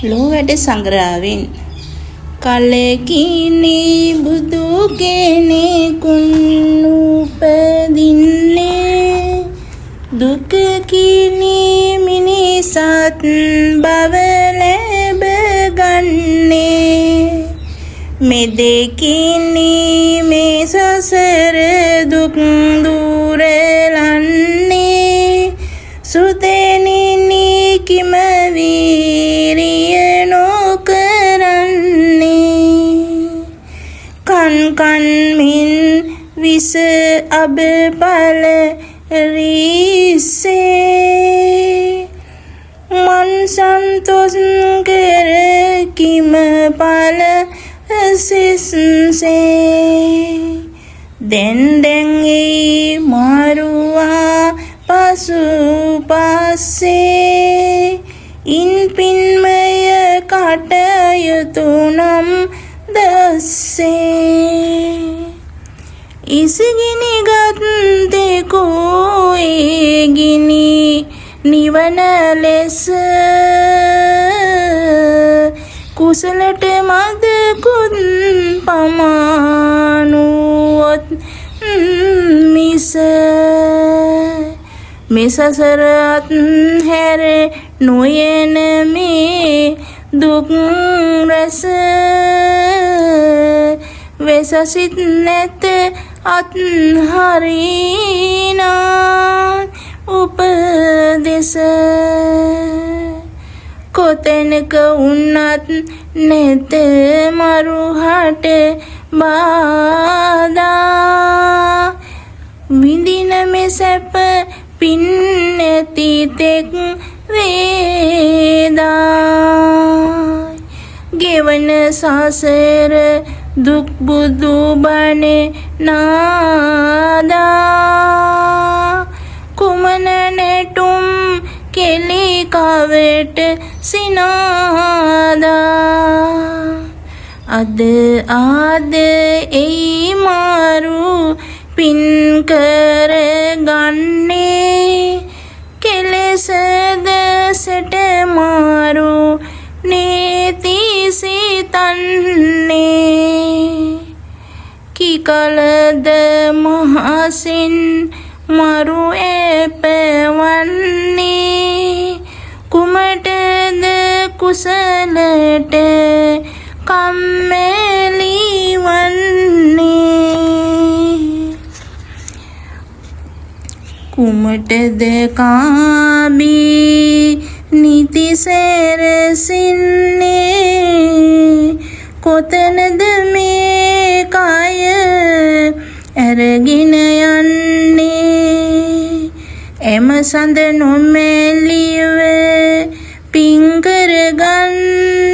ලෝවැඩ සංග්‍රහයෙන් කලකිනි බුදු කෙනෙකුන් උපදින්නේ දුක කිනි මිනිසත් බව ලැබ ගන්නේ මෙදෙකිනි මේ සසර දුක් දුරලන්නේ සුතෙනිනි කිම වීරිය නොකරන්නේ කන් කන් මින් විස අබ පල රිසේ මන් සන්තොස් කර කිම පල සිස්සේ දැන් ඒ මාරුවා පසු පස්සේ ඉන් පින්මය කටයුතු නම් දස්සේ ඉසිගිනි ගත්තෙකෝ ඒ ගිනි නිවන ලෙස කුසලට මදකුත් පමානුවොත් මිස මෙසසරත් හැර නොයන මේ දුක් රැස වෙසසිත නැත අත්හරිනා උපදෙස කොතැනක උන්නත් නැත මරුහට බාධා විඳින මේ සැප පින් නැති තෙක් වේදා ගෙවන සසර දුක් බුදු බණ නාදා කුමන නැටුම් කෙලි කවට සිනාදා අද එයි මාරු පින් කර ගන්නේ කෙලෙසද සෙට මාරු නීති සිතන්නේ කිකලද මහසින් මරු එපවන්නේ කුමටද කුසලට කම්මැලි වන්නේ කුමටද කාබී නිති සැරසින්නේ කොතනද මේ කය අරගෙන යන්නේ එම සඳ නොමැලිව පින් කරගන්නේ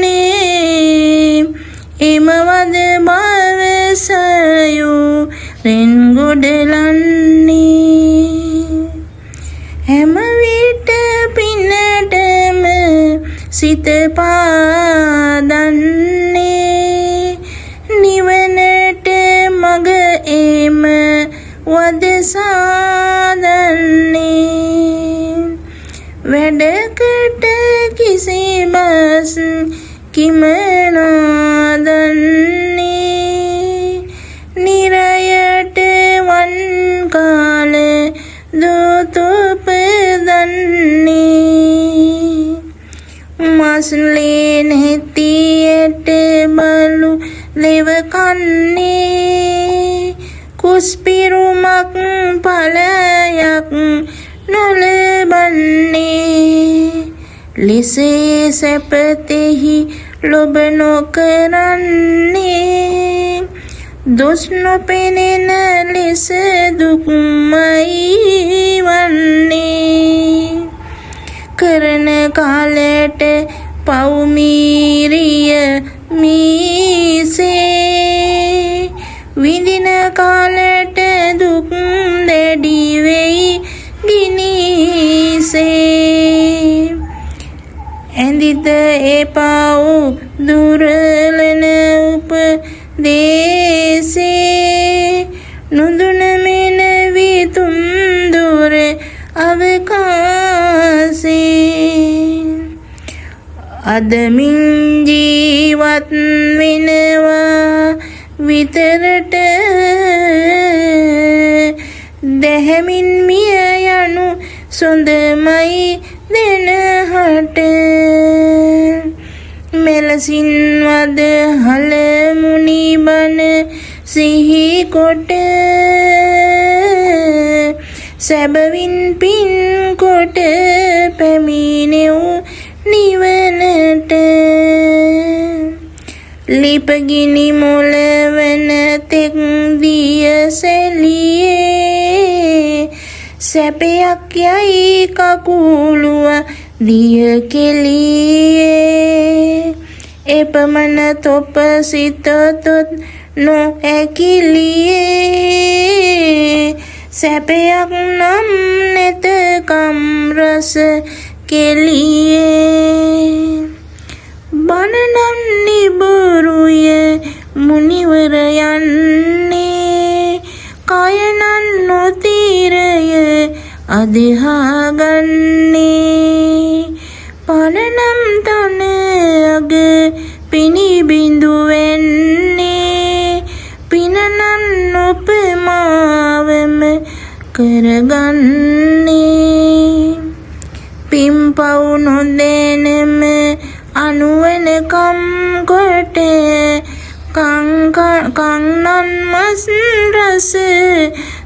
එමවද භවසයෝ රෙන් ගොඩලන්නේ හැම විට පිනටම සිත පාදන්නේ නිවනට මග එම වද සාදන්නේ වැඩකට කිසි බස් කිම නොදන්නේ නිරයට වන් කාල දුතුපදන්නේ මස්ලේ නැතියට බලු ලෙව කන්නේ කුස්පිරුමක් පලයක් නොලබන්නේ ලෙසේ සැපතෙහි ලොබ නොකරන්නේ දොස් නොපෙනෙන ලෙස දුක්මයි වන්නේ කරන කාලයට පව්මීරිය මීසේ විඳින කාලයට දුක් දැඩි වෙයි ගිනිසේ ඇඳිත එපව් දුරලන උපදේසේ නුදුන මෙන විතුම් දුර අවකාසේ අදමින් ජීවත් වෙනවා විතරට දැහැමින් මිය යනු සොඳමයි දෙනහට මෙලසින් වද හලමුනි බන සිහි කොට සැබවින් පින් කොට පැමිණෙව් නිවනට ලිපගිනි මොළවන තෙක් දිය සැලියේ සැපයක් යයි කකුලුව දිය කෙලියේ එපමණ තොප සිතතොත් නොහැකිලියේ සැපයක් නම් නැතකම් රස කෙලියේ බණනම් නිබුරුය මුනිවර යන්නේ කයනන් නොතිරය අදහාගන්නේ පණනම් තන අග පිණිබිඳු වෙන්නේ පිනනන් උපමාවම කරගන්නේ පිම්පව් නොදැනම අනුවනකම් කොට කංනන් මස් රස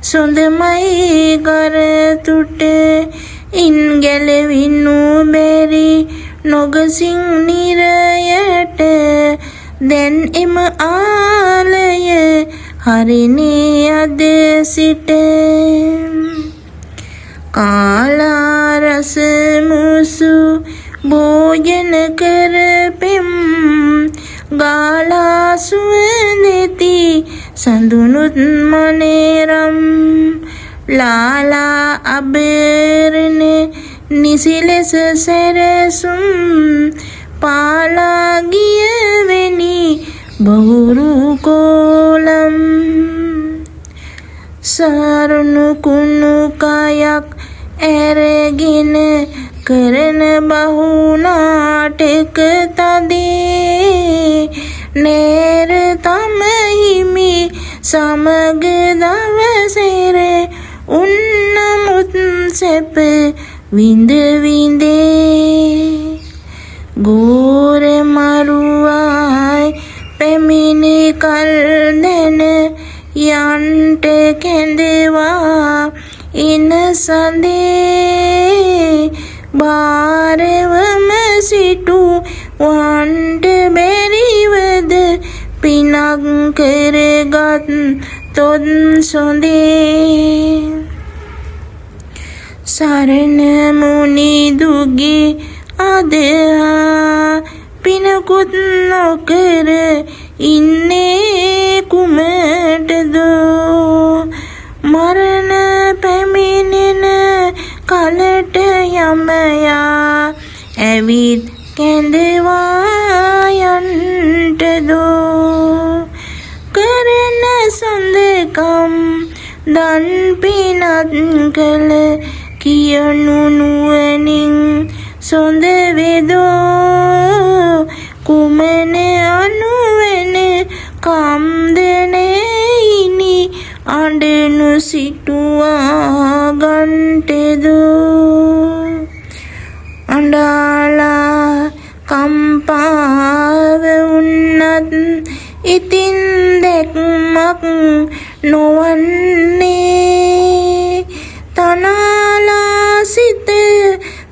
සොඳමයි කරතුට ඉන් ගැලවිනු බැරි නොගසින් නිරයට දැන් එම ආලය හරිනේ අද සිට කාලා රස මුසු භෝජන කරපෙම් ගාලා සුවඳෙති සඳුනුත් මනේරම් ලාලා අබරණ නිසි ලෙස සැරසුම් පාලා ගියවෙනි බහුරු කෝලම් සරුණු කුණු කයක් ඇරගෙන කරන බහුනාටක තදේ නේර තම හිමි සමග දවසෙර උන්නමුත් සැප විඳ විඳේ ගෝර මරුවායි පැමිණි කල් දැන යන්ට කැඳවා ඉන සඳේ බාරවම සිටු වන්ට බැරිවද පිනක් කරගත් තොත් සොඳේ සරණ මුනි දුගී අදහා පිනකුත් නොකර ඉන්නේ කුමටදෝ මරණ පැමිණෙන කලට යමයා ඇවිත් කැඳවා යන්ටදෝ කරන සඳකම් දන් පිනත් කළ කියනු නුවණින් සොඳ වෙදෝ කුමන අනුවන කම්දනෙයිනි අඬනු සිටුවා ගන්ටෙදෝ අඬාලා කම්පාව උන්නත් ඉතින් දැක්මක් නොවන්නේ තනාලා සිත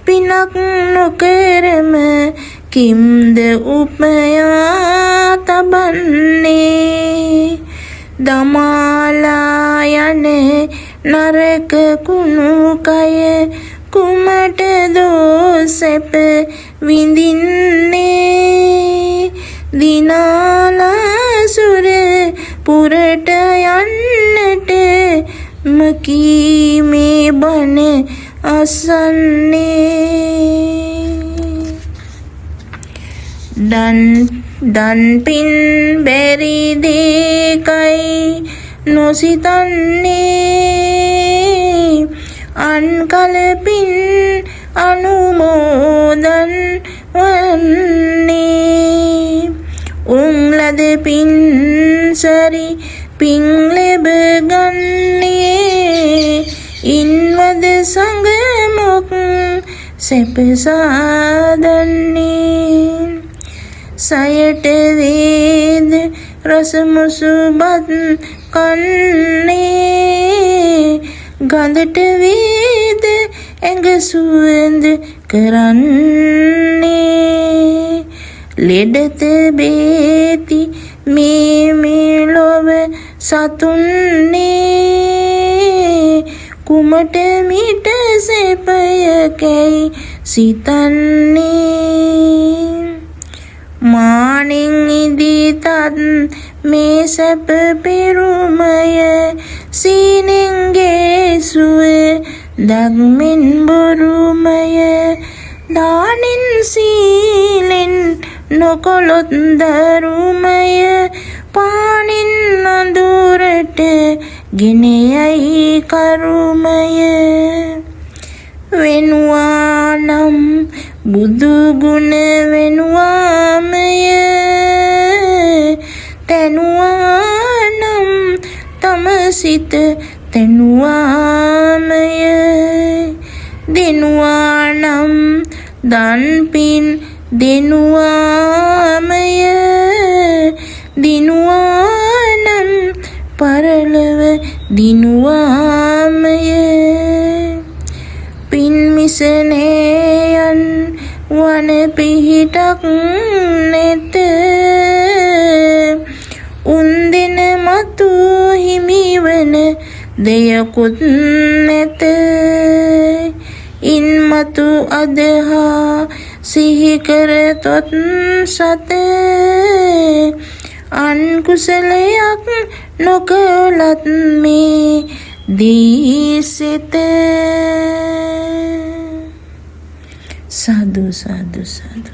පිනක් නොකරම කිම්ද උපයා තබන්නේ දමාලා යන නරක කුණු කය කුමට දෝසැප විඳින්නේ දිනාලා සුර පුරට යන්නට මකීමේ බන අසන්නේ දන් පින් බැරි දේකයි නොසිතන්නේ අන්කල පින් අනුමෝදන් වන්නේ අද පින් සරි පින් ලැබ ගන්නේ ඉන්වද සංගමොක් සැප සාදන්නේ සයට වේද රස මුසුබත් කන්නේ ගඳට වේද ඇඟ සුවඳ කරන්නේ ලෙඩත බේති මේ මෙලොව සතුන්නේ කුමට මිට සෙපයකැයි සිතන්නේ මානෙන් ඉදිතත් මේ සැප පෙරුමය සීනෙන්ගේ සුව දක්මෙන් බොරුමය දානෙන් සීලෙන් නොකොළොත් දරුමය පානෙන් අඳුරට ගෙනයයි කරුමය වෙනුවා නම් බුදු ගුණ වෙනුවාමය තැනුවා නම් තම සිත තැනුවාමය දෙනුවා නම් දන් පින් දෙනුවාමය දිනුවා නම් පරලොව දිනුවාමය පින් මිසනයන් වන පිහිටක් නැත උන්දෙන මතු හිමිවන දෙයකුත් නැත ඉන්මතු අදහා සිහිකරතොත් සත අන් කුසලයක් නොකළත් මේ දීසිත සාදු සාදු සාදු